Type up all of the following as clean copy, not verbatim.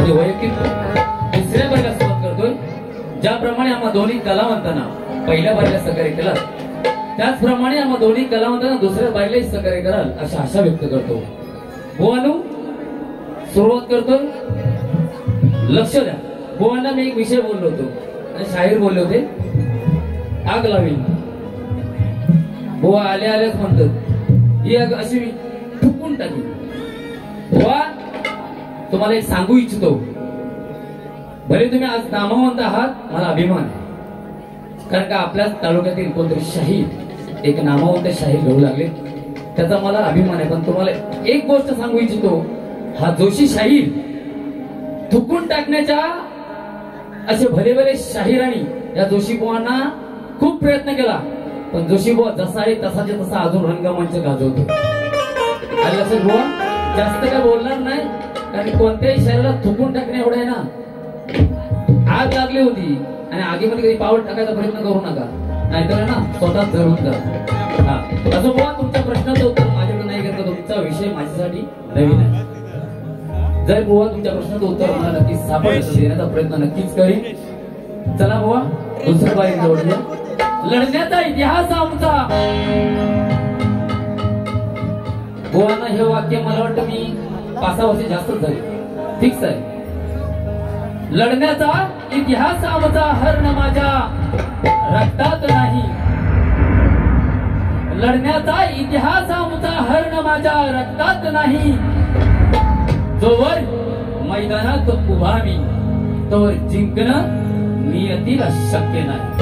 माझे वैयक्तिक दुसऱ्या वर्गात सुरुवात करतोय. ज्याप्रमाणे आम्हा दोन्ही कलावंतांना पहिल्या बारीला सहकार्य केलं, त्याचप्रमाणे आम्हा दोन्ही कलावंतांना दुसऱ्या बारीलाही सहकार्य कराल अशी आशा व्यक्त करतो. बुवानू सुरुवात करतो. लक्ष द्या. बुवांना मी एक विषय बोललो होतो आणि शाहीर बोलले होते, आग लावी. बुवा आल्या आल्याच म्हणतात ही आग अशी ठुकून टाकली. बुवा तुम्हाला एक सांगू इच्छितो, भले तुम्ही आज नामवंत आहात, मला अभिमान आहे. कारण का आपल्याच तालुक्यातील कोणतरी शाहीर, एक नामवंत शाहीर घडू लागले, त्याचा मला अभिमान आहे. पण तुम्हाला एक गोष्ट सांगू इच्छितो, हा जोशी शाहीर थुकून टाकण्याच्या असे भले भले शाहिरांनी या जोशी बुवांना खूप प्रयत्न केला, पण जोशी बुवा जसा आहे तसाच्या तसा अजून रंगमंच गाजवतो. आणि लक्षात बुवा जास्त काय बोलणार नाही, कारण कोणत्याही शहराला थुकून टाकणे एवढं आहे ना. आग लागली होती आणि आगीमध्ये कधी पाऊल टाकायचा प्रयत्न करू नका, नाहीतर ना स्वतःच जळून जा. हा असं बुवा तुमच्या प्रश्नाचं उत्तर माझ्याकडे नाही घेतलं, तुमचा विषय माझ्यासाठी नवीन आहे. जर बुवा तुमच्या प्रश्नाचं उत्तर मला नक्कीच सापडलं देण्याचा प्रयत्न नक्कीच करीन. चला बुवा दुसऱ्या बारी जोडूया. लढण्याचा इतिहास आमचा. बुवांना हे वाक्य मला वाटतं मी 5-6 वर्ष जास्त झाले, फिक्स आहे. लढण्याचा इतिहास आमचा, हरण माझ्या रक्तात नाही. लढण्याचा इतिहास आमचा, हरण माझ्या रक्तात नाही. जोवर मैदानात उभा मी, तोवर जिंकणं नियतीला शक्य नाही.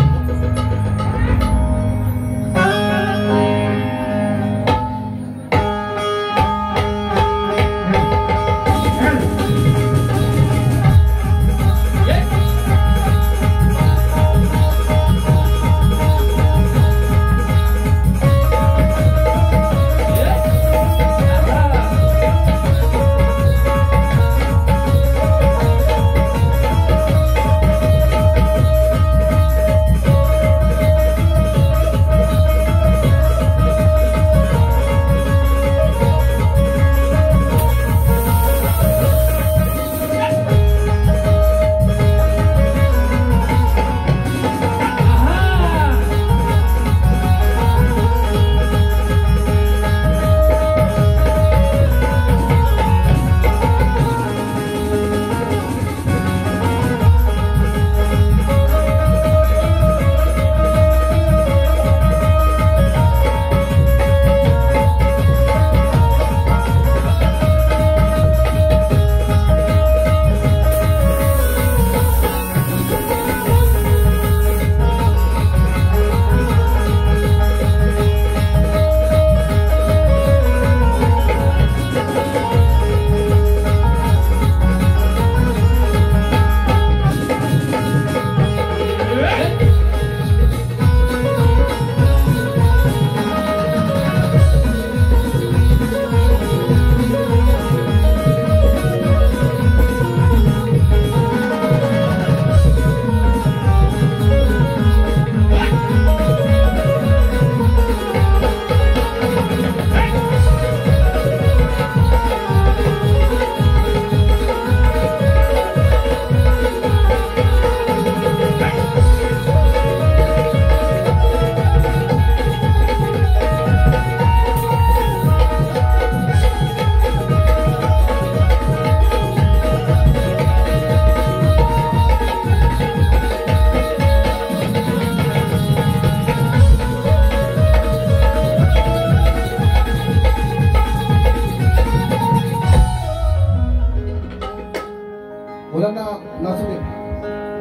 मुलांना नाचू दे,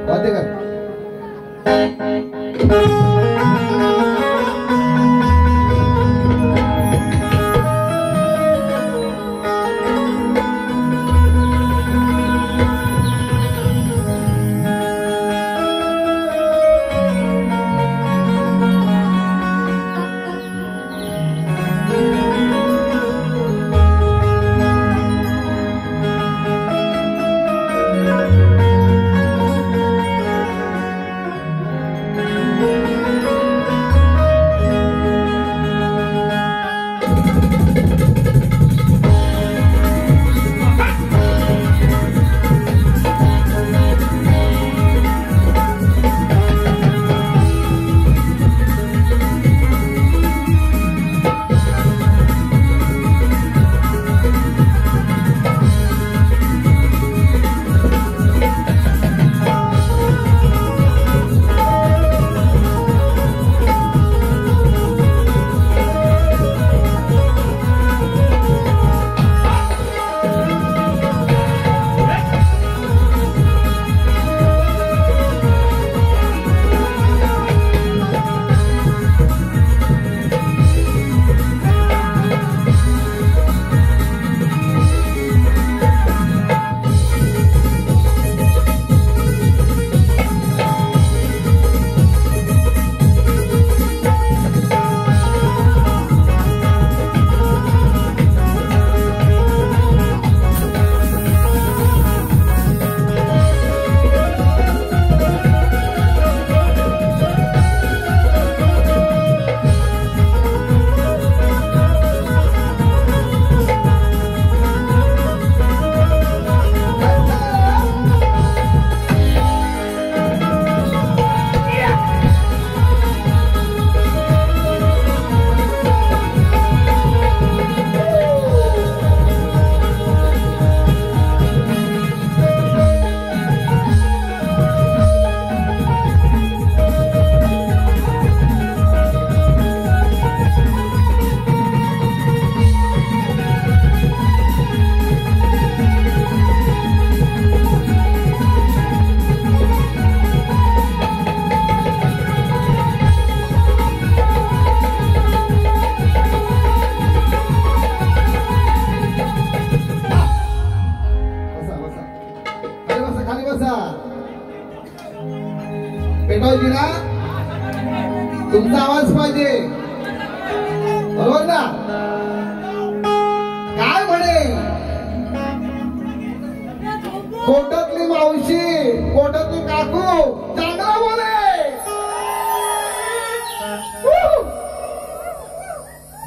वाद्य कर. बसा. पेटवायची ना, तुमचा आवाज पाहिजे, बरोबर ना? काय म्हणे कोटातली मावशी, कोटातली काकू चांगला बोले.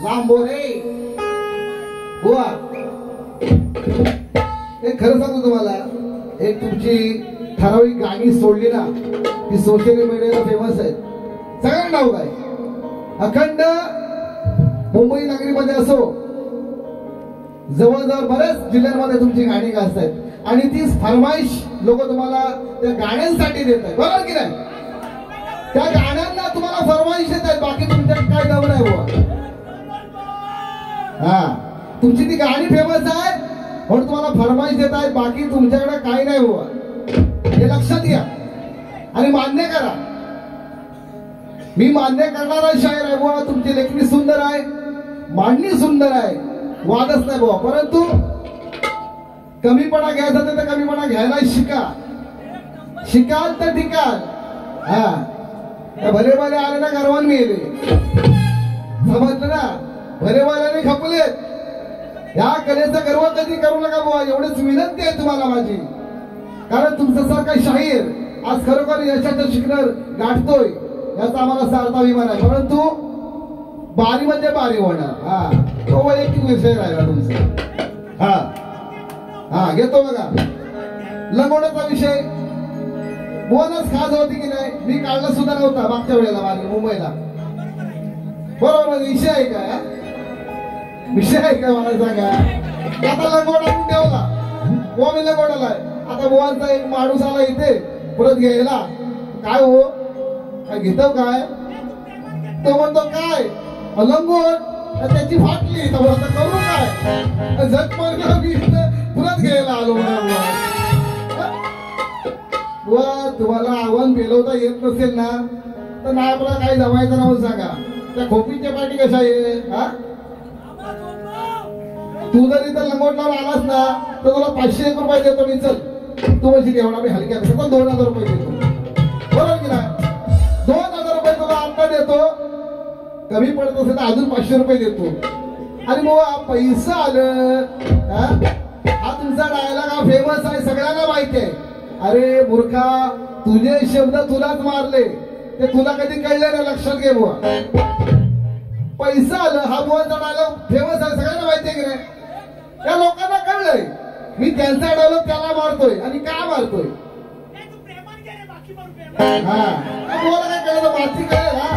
लांब बोले बुवा. एक खरं सांगतो तुम्हाला, एक तुमची ठराविक गाणी सोडली ना, ती सोशल मीडियाला फेमस आहे, सगळ्यांना नाव काय. अखंड मुंबई नगरीमध्ये असो, जवळजवळ बऱ्याच जिल्ह्यांमध्ये तुमची गाणी गाजतात आणि तीच फरमाईश लोक तुम्हाला त्या गाण्यांसाठी देत आहेत, बरोबर की नाही? त्या गाण्यांना तुम्हाला फरमाईश देत आहेत, बाकी तुमच्याकडे काय दम नाही बुवा. हा, तुमची ती गाणी फेमस आहे म्हणून तुम्हाला फरमाईश देत आहेत, बाकी तुमच्याकडे काही नाही बुवा. हे लक्षात घ्या आणि मान्य करा. मी मान्य करणारा शायर आहे बुवा, तुमची लेखणी सुंदर आहे, मांडणी सुंदर आहे, वादच नाही बुवा. परंतु कमीपणा घ्यायचा तर कमीपणा घ्यायला शिका, शिकाल तर टिकाल. हा, भले भले आले ना गर्वान मी येले, समजलं ना? भले भल्याने खपलेत. या कलेचा गर्व कधी करू नका बुवा, एवढीच विनंती आहे तुम्हाला माझी. कारण तुमच्यासारखा शाहीर आज खरोखर यशाचं शिखर गाठतोय याचा आम्हाला सार्थ अभिमान आहे. परंतु बारी म्हणजे बारी होणार. हा, तो वैयक्तिक विषय राहिला तुमचा. हा हा, घेतो बघा लंगोटाचा विषय. बोनस खास होती की नाही, मी काढला सुद्धा नव्हता मागच्या वेळेला माझ्या मुंबईला, बरोबर? विषय आहे का? विषय आहे का मला सांगा. आता लंगोटा ठेवला, बुवा मी लंगोटाला आहे. आता बुवांचा एक माणूस आला इथे परत घ्यायला, काय हो काय घेतो काय? तो म्हणतो काय लंगोट, त्याची फाटली, तर आता करू काय? झट मारला मी परत घ्यायला आलो. बुवा तुम्हाला आव्हान पेलवता येत नसेल ना तर नाही, आपल्याला काही जमायचं ना सांगा. त्या खोपीच्या पाठी कशा आहे? हा, तू जर इथं लंगोटला आलास ना तर तुला 501 रुपये देतो मी. चल तू म्हणजे एवढा मी हलक्या तर 2000 रुपये देतो, बरोबर की नाही? 2000 रुपये तुला आता देतो, कमी पडत असेल तर अजून 500 रुपये देतो. आणि बाबा पैसा आलं. हा तुमचा डायलॉग हा फेमस आहे, सगळ्यांना माहिती आहे. अरे मूर्खा, तुझे शब्द तुलाच मारले, ते तुला कधी कळले ना, लक्षात घे बुवा. पैसा आलं हा बुवाचा डायलॉग फेमस आहे, सगळ्यांना माहिती आहे की नाही? त्या लोकांना कळलंय मी त्यांचा डायलॉग त्याला मारतोय. आणि का मारतोय? हा, बुवाला काय कळलं? माती कळेल. हा,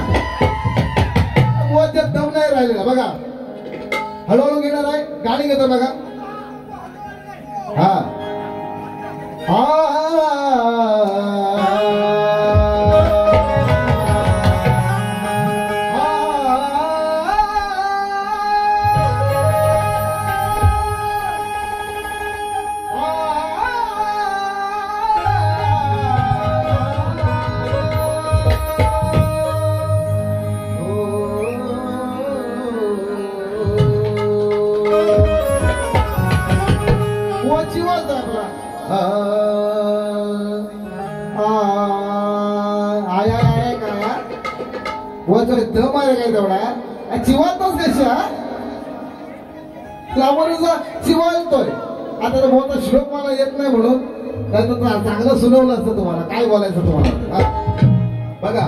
बुवाच्या दम नाही राहिलेला बघा. हळूहळू घेणार आहे, गाणी घेतो बघा. हा दम आहे काय तेवढा चिवालतोच कशा चिवालतोय. आता मोठा श्लोक मला येत नाही म्हणून चांगलं सुनावलं असतं तुम्हाला. काय बोलायचं तुम्हाला बघा.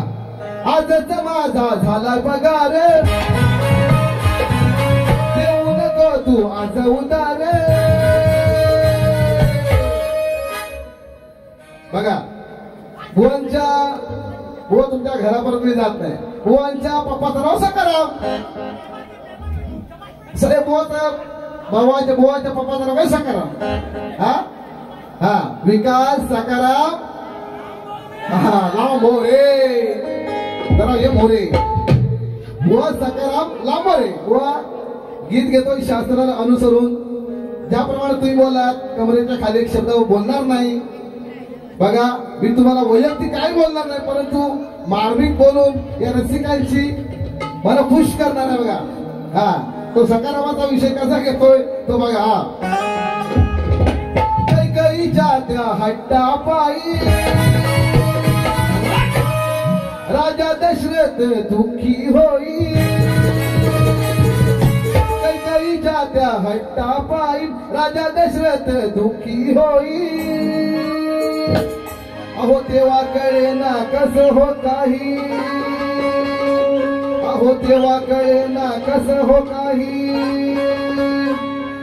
आजच माझा झाला पगार, देऊ नको तू आज उदार. बघा बुवांच्या, बुवा तुमच्या घरापर्यंत मी जात नाही. बुवांच्या पप्पाचं नाव सकाराम. सरे बुवाचं बुवाच्या पप्पाचं नाव काय? सकाराम. हा हा, विकास सकाराम. हा, लांब मोरे, जरा ये मोरे. बुवा सकाराम लांब मोरे. बुवा गीत घेतोय शास्त्राला अनुसरून, ज्याप्रमाणे तुम्ही बोलात कमरेच्या खाली एक शब्द बोलणार नाही. बघा मी तुम्हाला वैयक्तिक काय बोलणार नाही, परंतु मार्मिक बोलून या रसिकांची मला खुश करणार आहे. बघा हा, तो सकारामाचा विषय कसा घेतोय तो बघा. हा, कैकईच्या त्या हट्टापायी राजा दशरथ दुःखी होई कैकईच्या त्या हट्टापायी राजा दशरथ दुःखी होई अहो तेव्हा कळे ना कसं हो काही अहो तेव्हा कळे ना कसं हो काही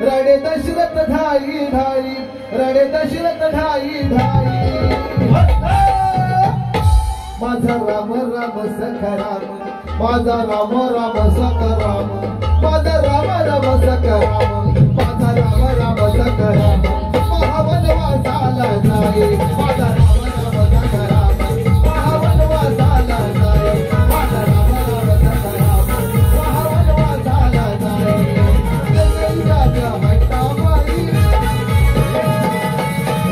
रडे दशरथ धाई धाई रडे दशरथ धाई धाई माझा राम राम सखा राम माझा राम राम सखा राम माझा राम राम सखा राम माझा राम राम सखा राम महावनवासाला जाई माझा राम राम सखा राम महावनवासाला जाई माझा राम राम सखा राम महावनवासाला जाई कैकईच्या हट्टापायी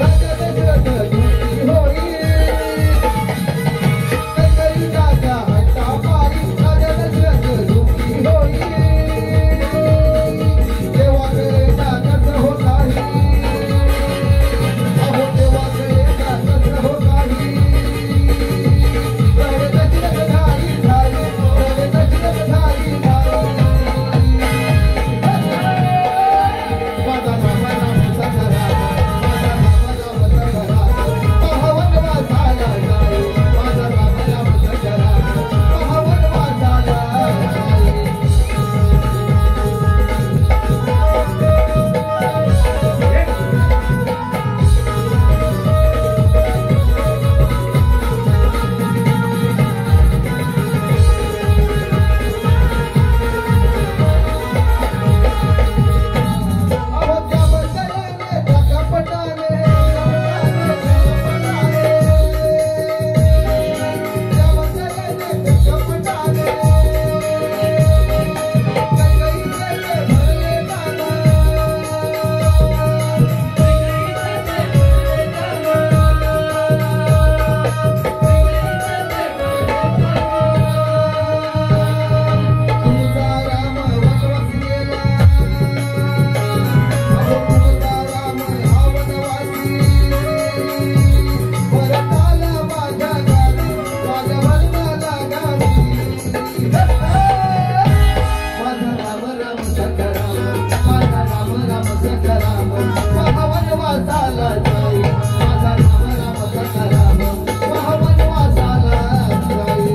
राजा दशरथ दुःखी होई कैकईच्या हट्टापायी राजा दशरथ दुःखी होई तेव्हा कळेना कसं हो काही अहो तेव्हा कळेना कसं हो काही रडे दशरथ धाई धाई रडे दशरथ धाई धाई माझा राम राम सखा राम माझा राम राम सखा राम महावनवासाला जाई माझा राम राम सखा राम महावनवासाला जाई अहो त्या बंदराने त्या कपटाने त्या बंदराने त्या कपटाने कैकईचे भरले दाना तुझा राम वनवासी गेला अहो तुझा राम हा वनवासी परताला माझ्या गावी माझ्या वनाला गावी माझा राम राम सखा राम माझा राम राम सखा राम महावनवासाला जाई माझा राम राम सखा राम महावनवासाला जाई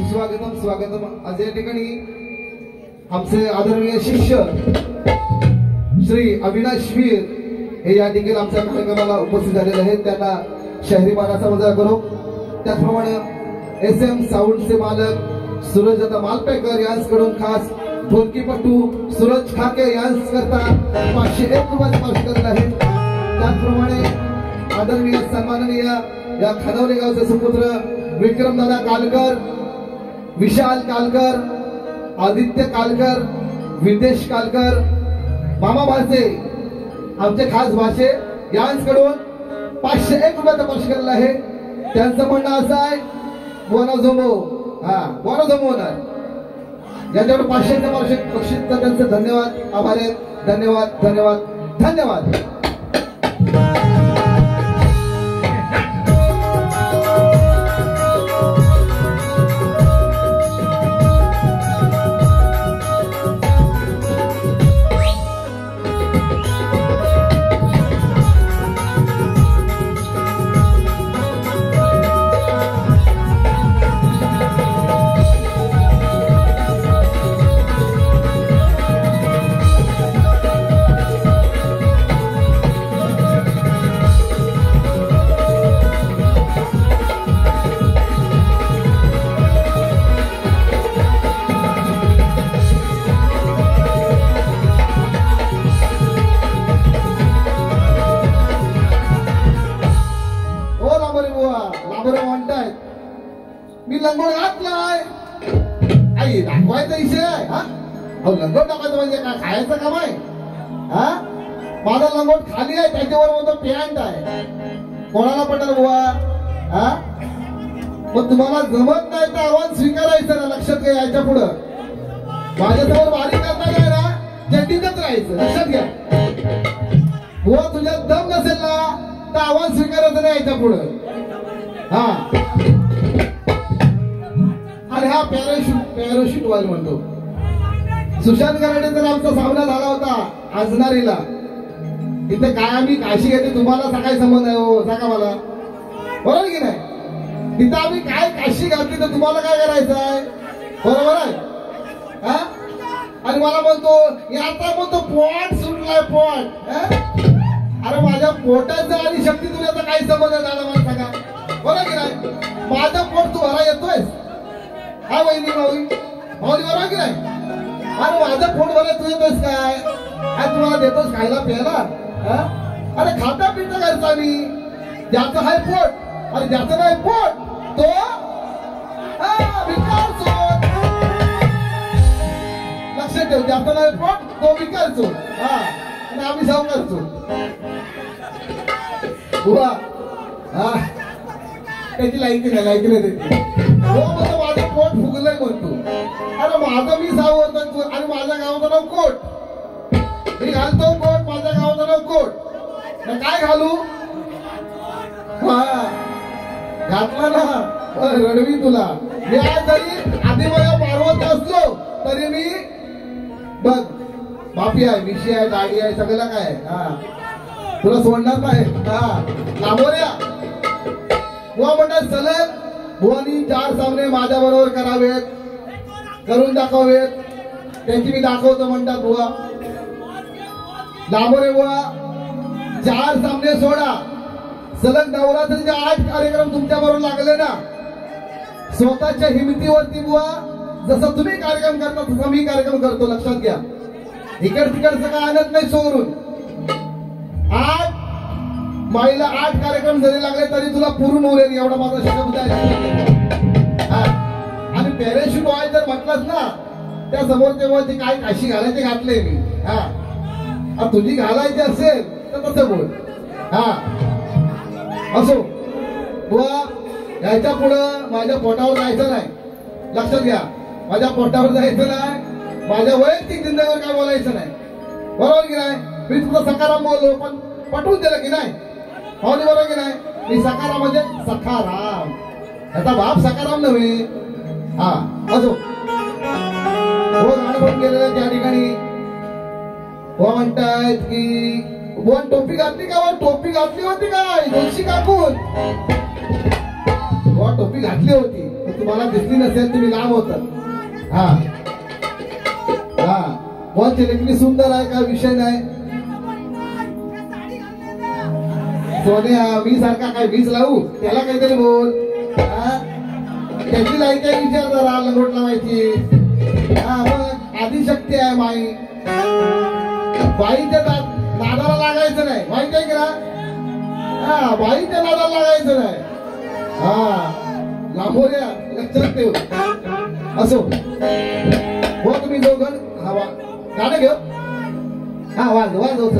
स्वागतम स्वागतम आज या ठिकाणी आमचे आदरणीय शिष्य श्री अविनाश वीर हे या ठिकाणी आमच्या कार्यक्रमाला उपस्थित झालेले आहेत त्यांना शहरी मानाचा वजा करू त्याचप्रमाणे SM साऊंडचे मालक सूरजदा मालपेकर यांच्याकडून खास ढोलकीपटू सूरज खाके यांकरता 501 रुपयाचा पारितोषिक करत आहे त्याचप्रमाणे आदरणीय सन्माननीय या खानवले गावचे सुपुत्र विक्रमदादा कालकर विशाल कालकर आदित्य कालकर विदेश कालकर मामा भाचे आमचे खास भाषे यांच्याकडून 501 रुपयाचा पारितोषिक केलेला आहे त्यांचं म्हणणं असं आहे बोना झोमो बोना झोमवणार याच्यावर 500चं पारितोषिक बक्षीस त्यांचं धन्यवाद आभार आहेत धन्यवाद धन्यवाद धन्यवाद लांबरे बुवा, लांबरे म्हणतायत मी लंगोट घातलाय. आई दाखवायचा विषय आहे हा. अहो लंगोट टाकायचं म्हणजे काय खायचं काम आहे हा. माझा लंगोट खाली आहे, त्याच्यावर म्हणतो पॅन्ट आहे. कोणाला पटेल बुवा हा. मग तुम्हाला जमत नाही तर आव्हान स्वीकारायचं ना. लक्षात घ्या, याच्या पुढं माझ्यासमोर बारीक करता काय ना, जटिलच राहायचं. लक्षात घ्या बुवा, तुझ्यात दम नसेल ना तर आव्हान स्वीकारायचं नाही याच्या पुढं हा. आणि हा पॅराशूट वाल म्हणतो. सुशांत कराडेचा आमचा सामना झाला होता आजनारीला. तिथे काय आम्ही काशी घेते, तुम्हाला सकाळी संबंध आहे हो, सांगा मला, बरोबर की नाही. तिथं आम्ही काय काशी घातली तर तुम्हाला काय करायचं आहे, बरोबर आहे हा. आणि मला म्हणतो आता म्हणतो पोट सुटलाय पोट. अरे माझ्या पोटाचा आणि शक्ती तुझ्याचा काही संबंध झाला मला सांगा, बरोबर की नाही. माझं पोट तू भरा येतोय हा वहिनी भाऊ भाऊ, बरोबर की नाही. अरे माझं पोट भरा तू येतोयस काय, काय तुम्हाला देतोस खायला प्यायला. अरे खाता पिता घरचा मी, ज्याचं आहे पोट आणि ज्याचं नाही पोट तो विकार चोर. लक्षात ठेव, ज्याचं नाही पोट तो विकार चोर हा, आणि आम्ही सावकार चोर बुवा हा. त्याची लायकी नाही त्याची. हो म्हणतो माझं पोट फुगलंय म्हणतो. अरे माझं मी सावरतो आणि माझ्या गावाचं नाव कोट. मी घालतो कोट, माझ्या गावाचं नाव कोट. काय घालू हा, घातला ना रडवी तुला. मी आज जरी आदिमाया पार्वती असलो तरी मी बघ बापी आहे, मिशी आहे, दाढी आहे, सगळं काय हा. तुला सोडणार नाही हा. लांबोऱ्या बुवा म्हणतात सलग बुवानी 4 सामने माझ्या बरोबर करावेत, करून दाखवावेत. त्यांची मी दाखवतो म्हणतात बुवा. लांबोरे बुवा 4 सामने सोडा, सलग नवरात्रीचे 8 कार्यक्रम तुमच्या बरोबर लागले ना. स्वतःच्या हिमतीवरती बुवा जसं तुम्ही कार्यक्रम करता तसं मी कार्यक्रम करतो. लक्षात घ्या, इकड तिकडचं काय आणत नाही चोरून. 8 माईला 8 कार्यक्रम जरी लागले तरी तुला पुरून उरेल एवढा माझा शब्द आहे. आणि पॅराशूट व्हाय जर म्हटलंच ना त्या समोर तेव्हा ते काय काशी घालायचे घातले मी हा. तुझी घालायची असेल तर तसं बोल हा. असो बुवा, याच्या पुढं माझ्या पोटावर जायचं नाही. लक्षात घ्या, माझ्या पोटावर जायचं नाही, माझ्या वैयक्तिक जिंदगीवर काय बोलायचं नाही, बरोबर की नाही. मी तुझं सकाराम बोललो पण पटवून दिलं की नाही, पाहुणे बरोबर की नाही. मी सकाराम म्हणजे सखाराम, याचा बाप सकाराम नव्हे हा. असो हो, गाणं म्हणून गेलेलं त्या ठिकाणी हो म्हणतायत की वन टोपी घातली का, वन टोपी घातली होती काय जोशी काकून. टोपी घातली होती, तुम्हाला दिसली नसेल, तुम्ही लांब होत हा हा. वन लेखणी सुंदर आहे, काय विषय नाही. सोन्या मी सारखा काय वीज लावू त्याला काहीतरी बोल हा. त्याची लाई काय विचार जरा लंगोट लावायची हा. मग आदिशक्ती आहे माई, बाईच्या नादाला लागायचं नाही, माहिती आहे का हा. बाईच्या नादाला लागायचं नाही हा. लांबोऱ्या लक्षात ठेव. असो हो, तुम्ही दोघं हा गाणं घेऊ हा. वाज होत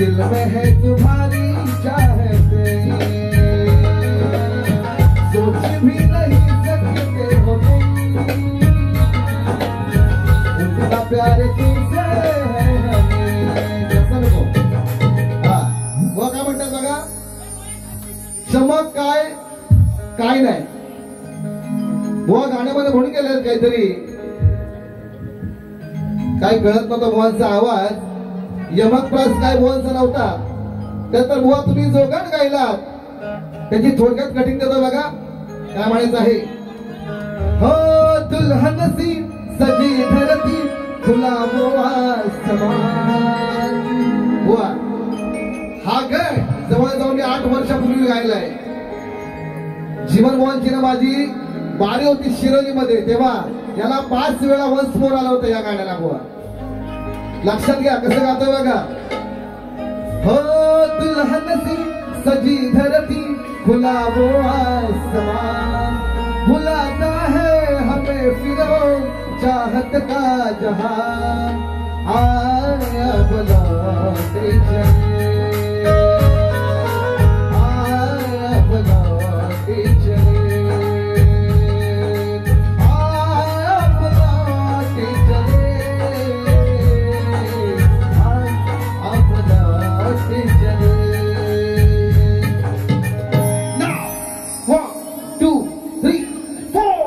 दिल में है तुम्हारी चाहते, सोच भी नहीं सकते हो तुम, उनका प्यार तुमसे है हमें। कसम को वो काय म्हणतात बघा, चमक काय काय नाही। बुवा गाण्यामध्ये म्हणून केलं काहीतरी, काय कळत नव्हतं बुवांचा आवाज, यमक प्रास काय बुवांचा नव्हता, त्यानंतर बुवा तुम्ही जो गाणं गायलात त्याची थोडक्यात कटिंग देतो बघा, काय म्हणायचं आहे। हो दुल्हन सी सजी धरती खुला आसमान। बुवा हा गाय जवळजवळ मी 8 वर्षापूर्वी गायलाय। जीवन बुवांची ना माझी बारी होती शिरोलीमध्ये, तेव्हा याला 5 वेळा वंश मोर आला होता या गाण्याला। बुवा लक्षात घ्या कसं गातोय बघा। हो दुल्हन सी सजी धरती खुला वो आसमान, बुलाता है हमें फिरो चाहत का जहां, आया बुलाते चले, आया बुलाते चले, आया बुलाते चले, आया बुलाते चले। Now 1 2 3 4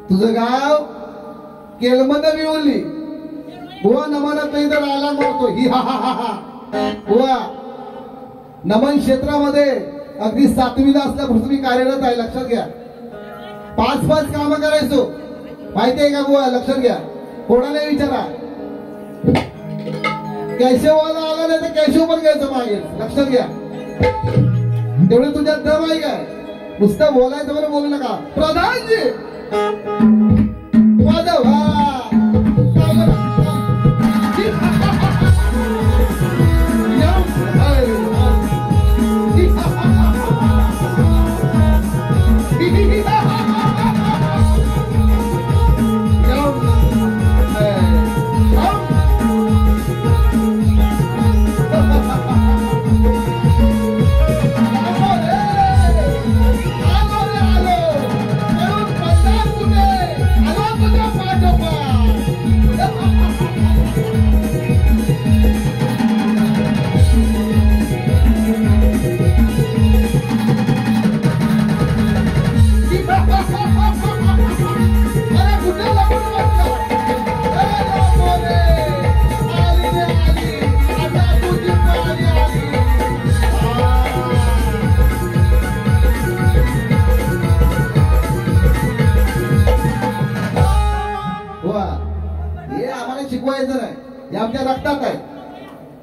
तुझं गाव केलमद विवली बुवा, नमनात नाही तर आला मारतो ही हा हा हा बुवा। नमन क्षेत्रामध्ये अगदी 7वीला असल्यापासून तुम्ही कार्यरत आहे, लक्षात घ्या। 5 काम करायचो माहितीये का बुवा, लक्षात घ्या। कोणाला विचारा, केशववाला आला नाही तर केशव पण घ्यायचं मागे, लक्षात घ्या। तेवढे तुझ्यात दम आहे काय, नुसतं बोलायचं बरं बोलू नका। प्रधानजी वाजवा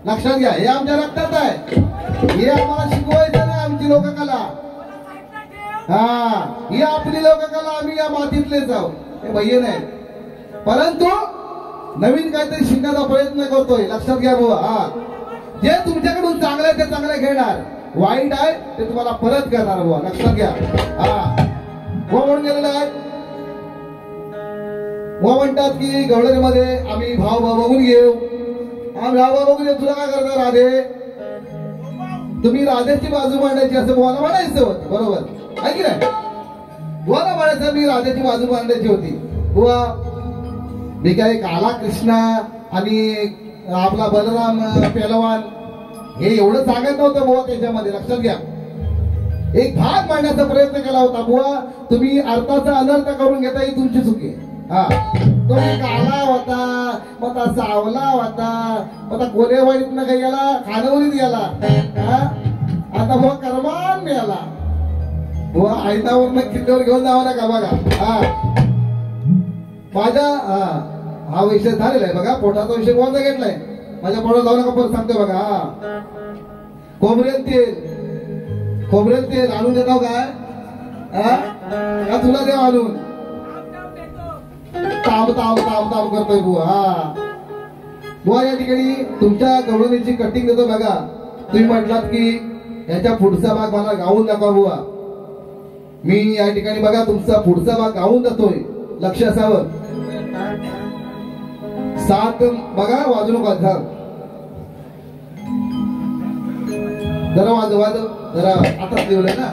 लक्षात घ्या, हे आमच्या रक्तात आहे. हे आम्हाला शिकवायचं नाही आमची लोककला. हा, ही आपली लोककला, आम्ही या मातीतलेच आहोत, हे भय्य नाही. परंतु नवीन काहीतरी शिकण्याचा प्रयत्न करतोय. लक्षात घ्या बुवा. हा, जे तुमच्याकडून चांगलं आहे ते चांगलं घेणार, वाईट आहे ते तुम्हाला परत करणार बुवा. लक्षात घ्या. हा, बुवा म्हणून गेलेलं आहे. बुवा म्हणतात की गवळणीमध्ये आम्ही भाव बघून घेऊ. आम्ही भाव बघून घेऊ. तुला काय करणार राधे? तुम्ही राधेची बाजू मांडायची असं बुवाला म्हणायचं होतं. बरोबर आहे की नाही? बुवाला म्हणायचं मी राधेची बाजू मांडायची होती. बुवा मी काय काला कृष्णा आणि आपला बलराम पेलवान हे एवढं सांगत नव्हतं बुवा त्याच्यामध्ये. लक्षात घ्या, एक भाग मांडण्याचा प्रयत्न केला होता. बुवा तुम्ही अर्थाचा अनर्थ करून घेता ही तुमची चुकी. हा, तो काला होता, मग आता सावला होता, मग आता कोरेवाडीतनं काही गेला, खानवलीत गेला. आता बुवा करमान मिळाला. बुवा आयतावरनं किल्ल्यावर घेऊन जावा नका बघा. हा, माझ्या हा विषय झालेला आहे बघा. पोटाचा विषय कोणता घेतलाय? माझ्या पोटात जाऊ नका, परत सांगतोय बघा. हा, खोबरेल तेल आणून देतो काय? का तुला देव आणून? ताम ताम ताम ताम करतोय बुवा. हा, बुवा या ठिकाणी तुमच्या गवळणीची कटिंग देतो बघा. तुम्ही म्हटलात की याच्या पुढचा भाग मला गाऊन दाखवा बुवा. मी या ठिकाणी बघा तुमचा पुढचा भाग गाऊन जातोय. लक्ष असावं. सात बघा, वाजू नका. जरा वाजव जरा, आता लिहिलंय ना.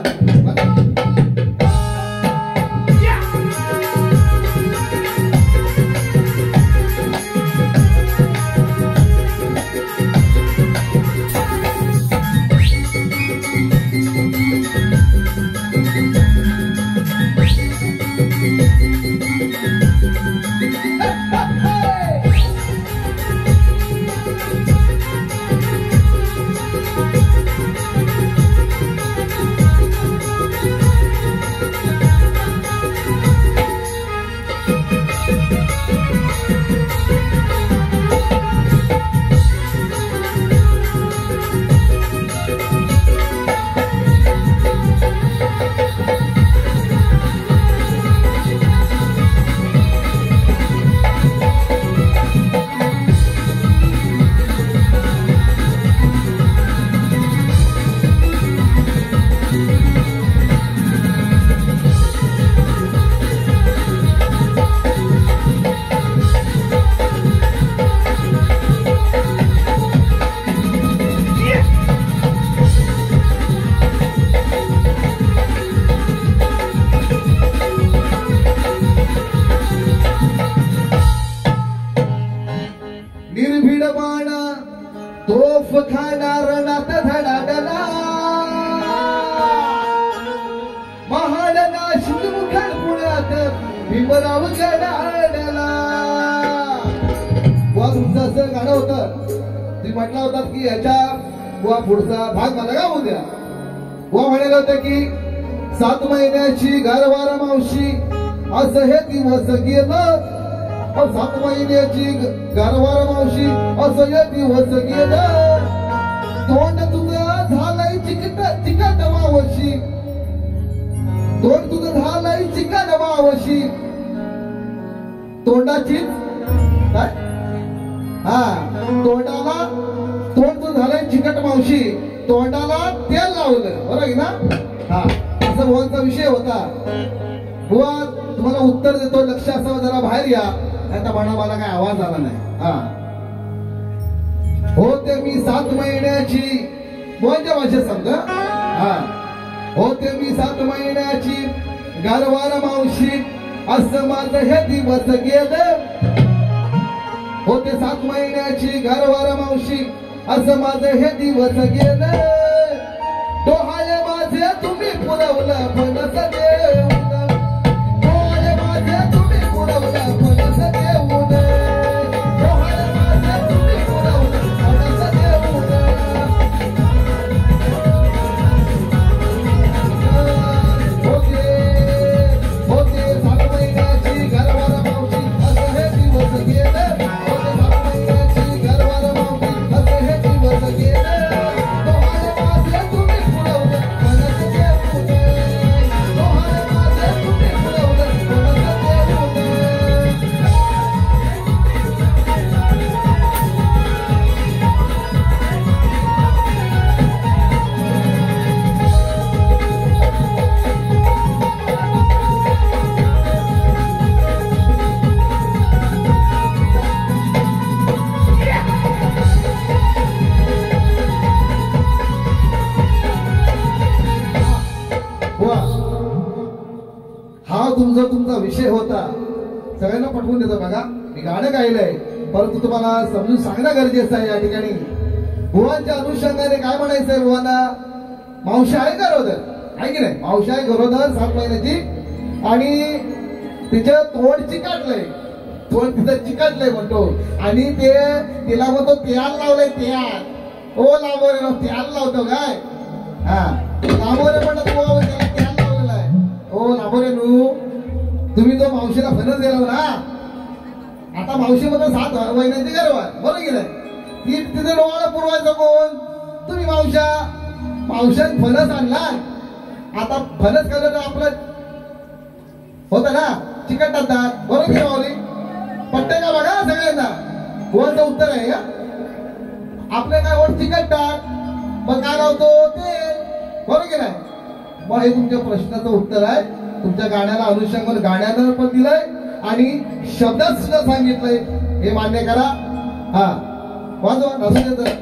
तोफ खाणार नात धडाडला महाडना शिंदमुखेड पुण्यात भीमराव गडाडला. बुवा तुमचं असं गाणं होतं, तुम्ही म्हटलं होतात की याच्या बुवा पुढचा भाग मला गाऊ द्या. बुवा म्हणाले होते की 7 महिन्याची गारवार मावशी असं हे दिवस गेलं. 7 महिन्याची गारवार मावशी असं हे दिवस गेलं. तोंड तुझं झालंय चिकट मावशी, तोंड तुझं झालंय चिकट मावशी. तोंडाचीच काय? हा, तोंडाला तोंड तुझं झालंय चिकट मावशी, तोंडाला तेल लावलं. बरोबर ना? हा, असा बुवांचा विषय होता. बुवा तुम्हाला उत्तर देतो, लक्ष असावं, जरा बाहेर या. आता मला काय आवाज आला नाही. हा, होते मी 7 महिन्याची, बुवांच्या भाषेत समजा. हा, होते मी 7 महिन्याची गारवार मावशी असं माझं हे दिवस गेलं. होते 7 महिन्याची गारवार मावशी असं माझं हे दिवस गेलं. डोहाळे माझे तुम्ही पुरवलं फणस देऊन, डोहाळे माझे तुम्ही पुरवलं फणस देऊन, डोहाळे माझे तुम्ही पुरवलं फणस देऊन. होते 7 महिन्याची गारवार मावशी असं हे दिवस गेलं. होते 7 महिन्याची गारवार मावशी असं हे दिवस विषय होता सगळ्यांना पटवून देतो बघा. मी गाणं गायलंय परंतु तुम्हाला समजून सांगणं गरजेचं आहे. या ठिकाणी बुवांच्या अनुषंगाने काय म्हणायचंय बुवांना, मावशी आहे गरोदर, आहे की नाही, मावशी आहे गरोदर 7 महिन्याची आणि तिचं तोंड चिकाटलंय, तोंड तिचं चिकाटलंय म्हणतो आणि ते तिला म्हणतो त्याल लावलंय, त्याल ओ लांबोरे त्याल लावतो काय, हा लांबोरे म्हणत त्याला त्याल लावलेला आहे. ओ लांबोरे नू तुम्ही तो मावशीला फणस दिला ना, आता मावशी मध्ये 7 महिन्याची गर्भ आहे बरोबर की नाही, ती तिथे डोळा पुरवायचं कोण, तुम्ही मावशात फणस आणला. आता फणस खाल्लं तर आपलं होतं ना चिकटतात दात बरोबर की माऊली, पट्टे का बघा सगळ्यांना. कोणतं उत्तर आहे का, आपले काय ओठ चिकटतात मग काय लावतो ते बरोबर की नाही. मग हे तुमच्या प्रश्नाचं उत्तर आहे. तुमच्या गाण्याला अनुषंगाने गाण्यानं पण दिलंय आणि शब्दात सुद्धा सांगितलंय, हे मान्य करा. हा वाजवा नसू देत.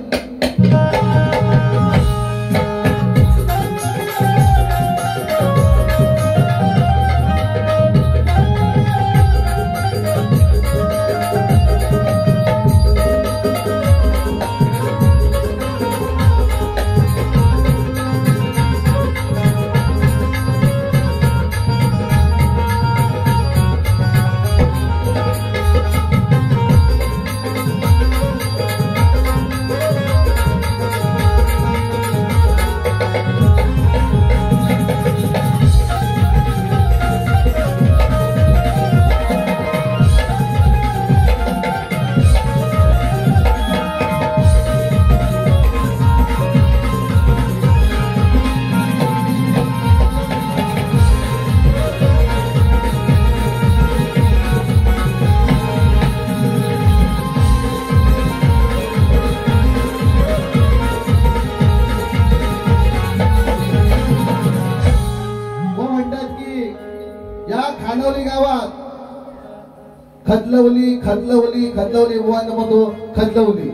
खदलवली बुवांना म्हणतो खदलवली.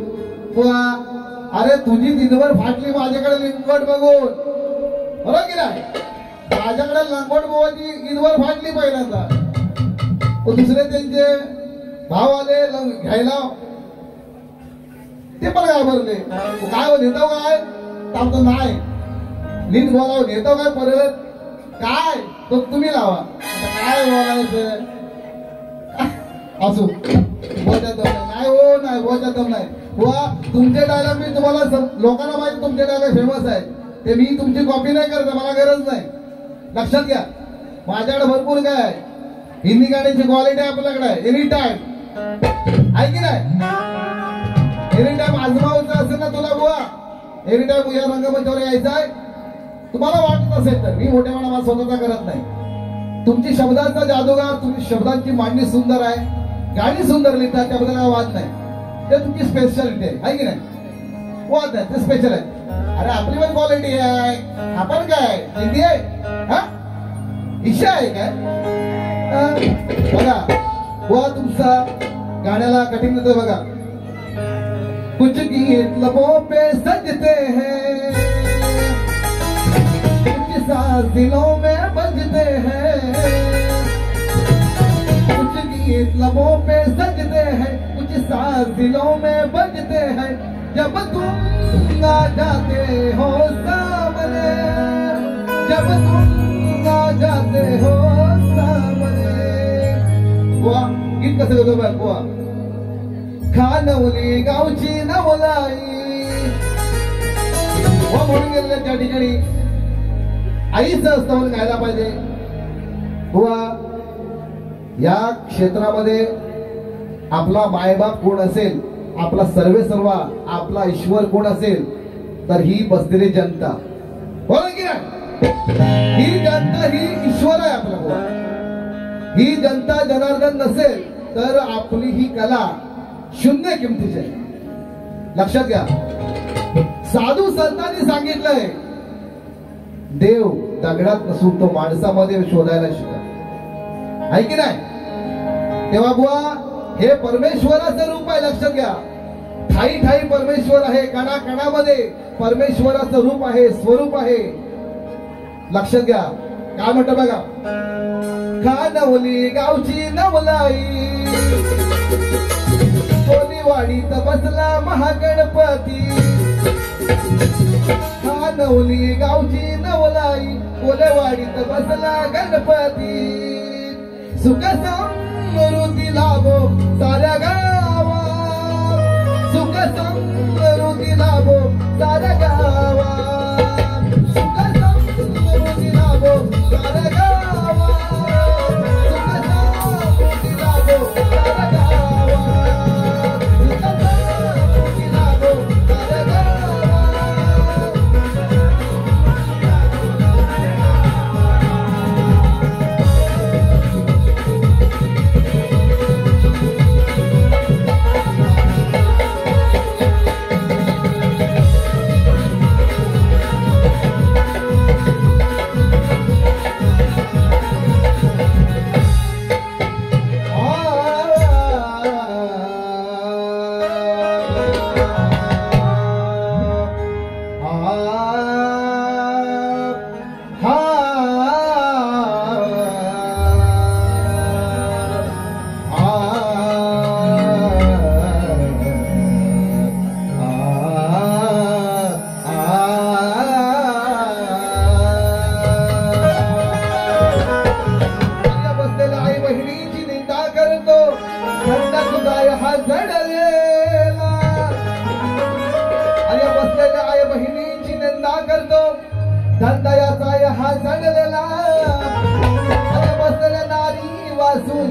बुवा अरे तुझी दिनभर फाटली माझ्याकडे लिंगोट बघून बरोबर की नाही, माझ्याकडे लंगोट बुवाची दिनभर फाटली पहिल्यांदा. दुसरे त्यांचे भाव आले घ्यायला ते पण घाबरले. काय नेतो काय तापतो नाही नीट बोलाव, नेतो काय परत काय तो तुम्ही लावा, काय बोलायचं असू बोलत नाही हो, नाही बोलत नाही बुवा. तुमचे डायलॉग मी तुम्हाला लोकांना माहिती, तुमचे डायलॉग फेमस आहे ते मी तुमची कॉपी नाही करत, मला गरज नाही. लक्षात घ्या माझ्याकडे भरपूर काय आहे, हिंदी गाण्याची क्वालिटी आपल्याकडे आहे एनी टाइम, आहे की नाही. एनी टाइम आजमावचं असेल ना तुला बुवा, एनी टाइम या रंगमंचावर यायचं आहे तुम्हाला वाटत असेल तर. मी मोठेपणा माझा स्वतःचा करत नाही. तुमची शब्दाचा जादूगार, तुमची शब्दांची मांडणी सुंदर आहे, गाणी सुंदर लिहितात, त्याबद्दल काय वाद नाही, ते तुमची स्पेशालिटी आहे की नाही, वाद नाही, ते स्पेशल आहे. अरे आपली पण क्वालिटी आहे, आपण काय हिंदी आहे हा इच्छा आहे काय बघा बुवा. तुमचा गाण्याला कठीण येतं बघा. कुछ गीत लबों पे सजते हैं, कुछ सांस दिलों में बजते हैं, कुछ गीत लबों पे सजते हैं, कुछ सांस दिलों में बजते हैं. जब तुम आ जाते हो सामने, जब तुम आ जाते हो सामने. बुवा गीत कसं गातो बघ बुवा. खानवली गावची नवलाई म्हणून गेलेल्या त्या ठिकाणी आईचं असतं म्हणून गायला पाहिजे. बुवा या क्षेत्रामध्ये आपला मायबाप कोण असेल, आपला सर्व आपला ईश्वर कोण असेल तर ही बसलेली जनता बरोबर की नाही. ही जनता ही ईश्वर आहे आपला बुवा. ही जनता जनार्दन नसेल तर आपली ही कला शून्य किमतीची आहे. लक्षात घ्या साधू संतांनी सांगितलंय देव दगडात नसून तो माणसामध्ये शोधायला शिका, आहे की नाही. तेव्हा बुवा हे परमेश्वराचं रूप आहे. लक्षात घ्या ठाई ठाई परमेश्वर आहे, कणा कणामध्ये परमेश्वराचं रूप आहे, स्वरूप आहे. लक्षात घ्या काय म्हणतं बघा. खानवली गावची नवलाई कोलीवाडीत बसला महागणपती खानवली गावची नवलाई कोलेवाडीत बसला गणपती सुख समृद्धी लाभो साऱ्या गावात सुख समृद्धी लाभो साऱ्या गावात सुख समृद्धी लाभो साऱ्या गावात सुख समृद्धी लाभो साऱ्या गावात सुख समृद्धी लाभो साऱ्या गावात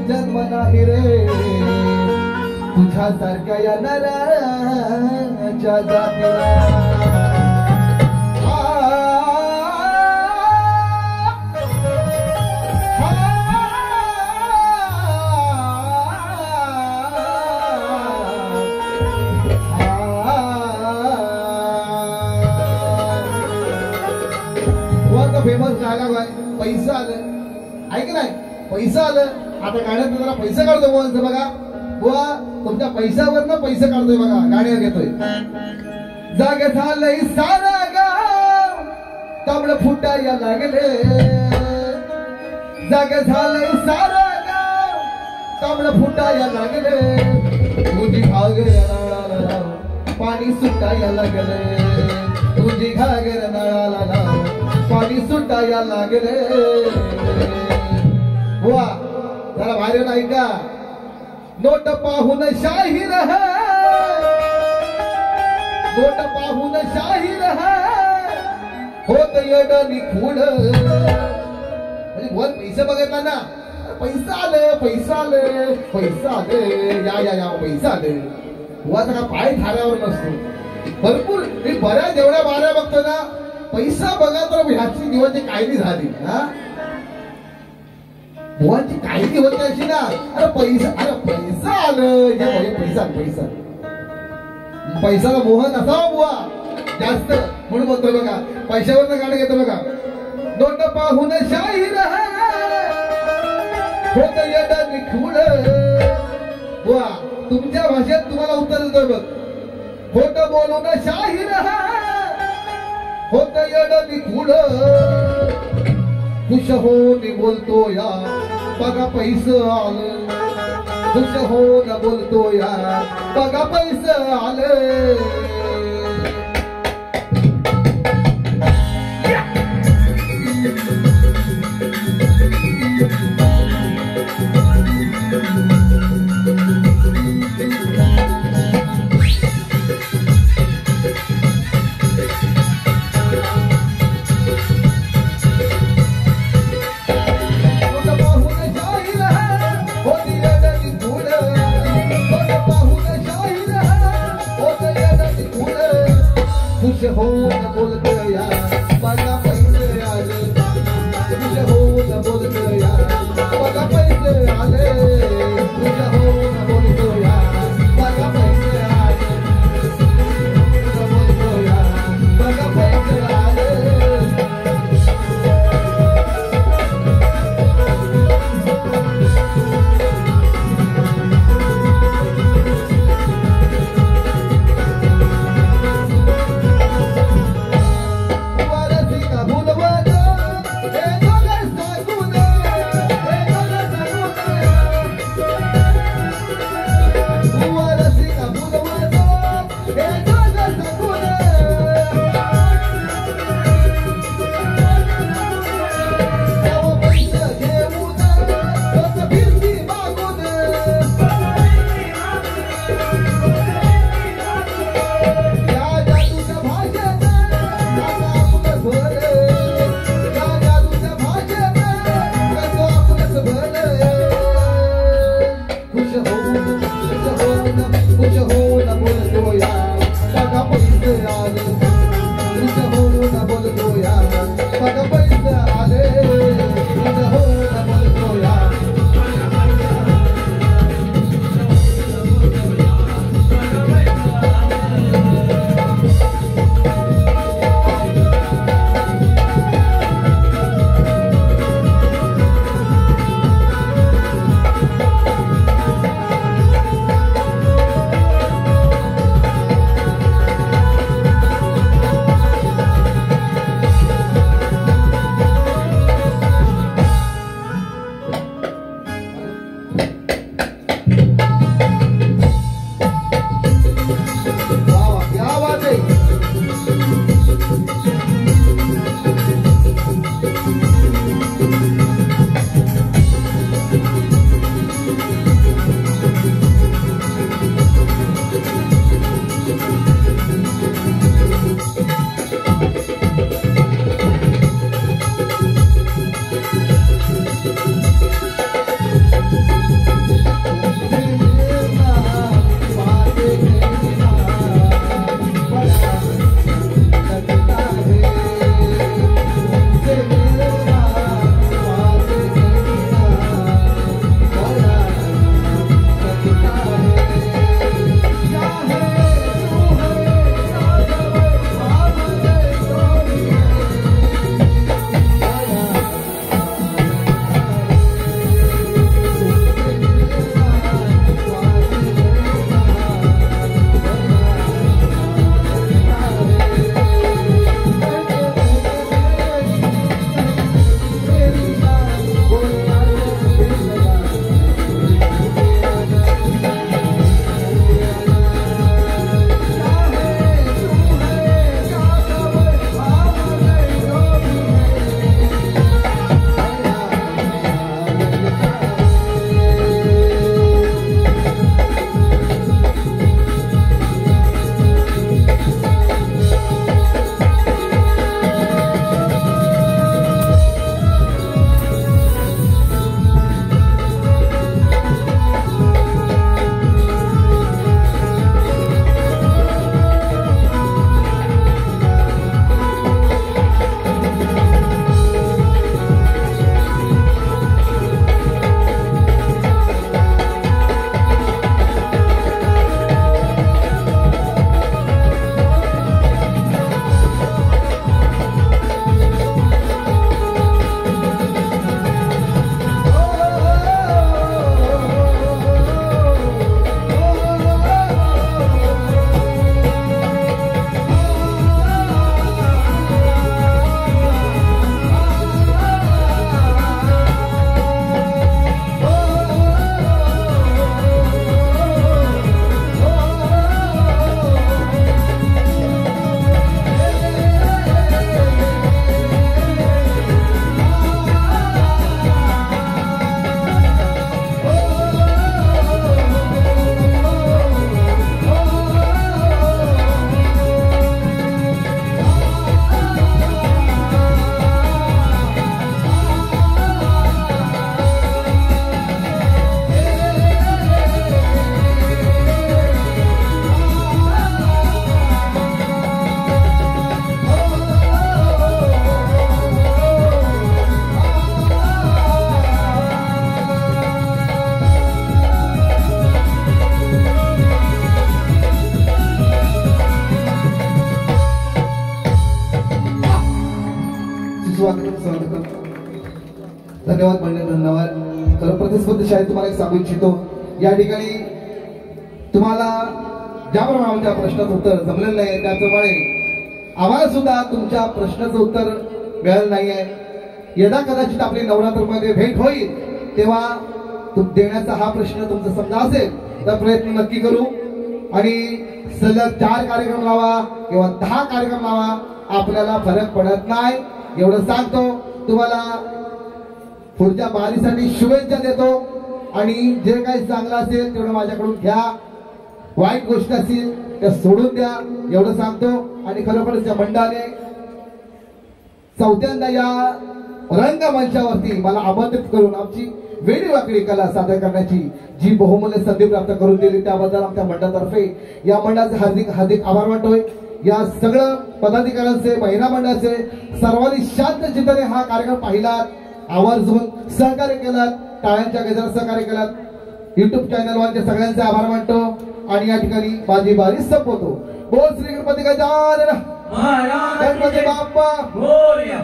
जन्म नाही रे तुझ्यासारख्या या नराच्या जातीला फेमस गाणं पैसा आलं ऐक नाही पैसा आलं आता गाण्यात जरा पैसे काढतो बोलायचं बघा बुवा तुमच्या पैशावरनं पैसे काढतोय बघा गाण्यावर घेतोय जागे झालंय सारा गाव तांबड फुटायला लागले जागे झालंय सारा गाव तांबड फुटायला लागले तुझी घागर नळाला पाणी सुटायला लागले तुझी घागर नळाला पाणी सुटायला लागले बुवा जरा बाहेर नाही का नोट पाहून शाहीर नोट पाहून शाहीर होत येडनी खूड म्हणजे बोल पैसे बघितला ना पैसा आलं पैसा आलं पैसा आलं या या या पैसा आलं बुवा सगळा पाय थाऱ्यावर नसतो भरपूर मी बऱ्याच एवढ्या बाऱ्या बघतो ना पैसा बघा तर ह्याची दिवस कायदी झाली हा बुवांची काळजी होत अशी ना अरे पैसा आलं पैसा पैसा पैशाला मोह नसावा बुवा जास्त म्हणून बोलतोय बघा पैशावर गाणं घेतो बघा नोट पाहून शाहीर होत येडा निखूड बुवा तुमच्या भाषेत तुम्हाला उत्तर देतोय बघ खोट बोलून शाहीर होत येडा निखूड खुश होऊन बोलतो या बघा पैसे आलं खुश होऊन बोलतो या बघा पैसे आलं धन्यवाद मंडळ, धन्यवाद. तर प्रतिस्पर्धी शाळेत तुम्हाला एक सांगू इच्छितो, या ठिकाणी तुम्हाला ज्याप्रमाणे आमच्या प्रश्नाचं उत्तर जमलेलं नाही त्याप्रमाणे आम्हाला सुद्धा तुमच्या प्रश्नाचं उत्तर मिळालं नाहीये. यदा कदाचित आपली नवरात्रमध्ये भेट होईल तेव्हा देण्याचा हा प्रश्न तुमचा समजा असेल तर प्रयत्न नक्की करू. आणि सलग 4 कार्यक्रम लावा किंवा 10 कार्यक्रम लावा, आपल्याला फरक पडत नाही एवढं सांगतो. तुम्हाला पुढच्या बारीसाठी शुभेच्छा देतो आणि जे काही चांगलं असेल तेवढं माझ्याकडून घ्या, वाईट गोष्ट असेल त्या सोडून द्या एवढं सांगतो. आणि खरोखरच या मंडळाने चौथ्यांदा या रंगमंचावरती मला आमंत्रित करून आमची वेगळी कला सादर करण्याची जी बहुमूल्य संधी प्राप्त करून दिली त्याबद्दल आमच्या मंडळातर्फे या मंडळाचे हार्दिक हार्दिक आभार मानतोय. या सगळं पदाधिकाऱ्यांचे, महिला मंडळाचे सर्वांनी शांत चित्ताने हा कार्यक्रम पाहिलात, आवर्जून सहकार्य केलात, टाळ्यांच्या गजरात सहकार्य केलात. युट्यूब चॅनलवरचे सगळ्यांचे आभार मानतो आणि या ठिकाणी माझी बारी संपवतो. बोल श्री गणपती गजानन महाराज, गणपती बाप्पा मोरया.